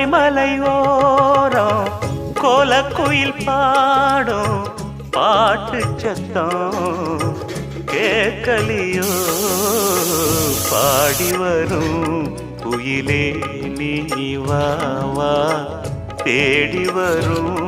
மலையோரம் கோலக்குயில் பாடும் பாட்டு சத்தம் கேட்கலியோ பாடி வரும் குயிலே நீ வா வா தேடி வரும்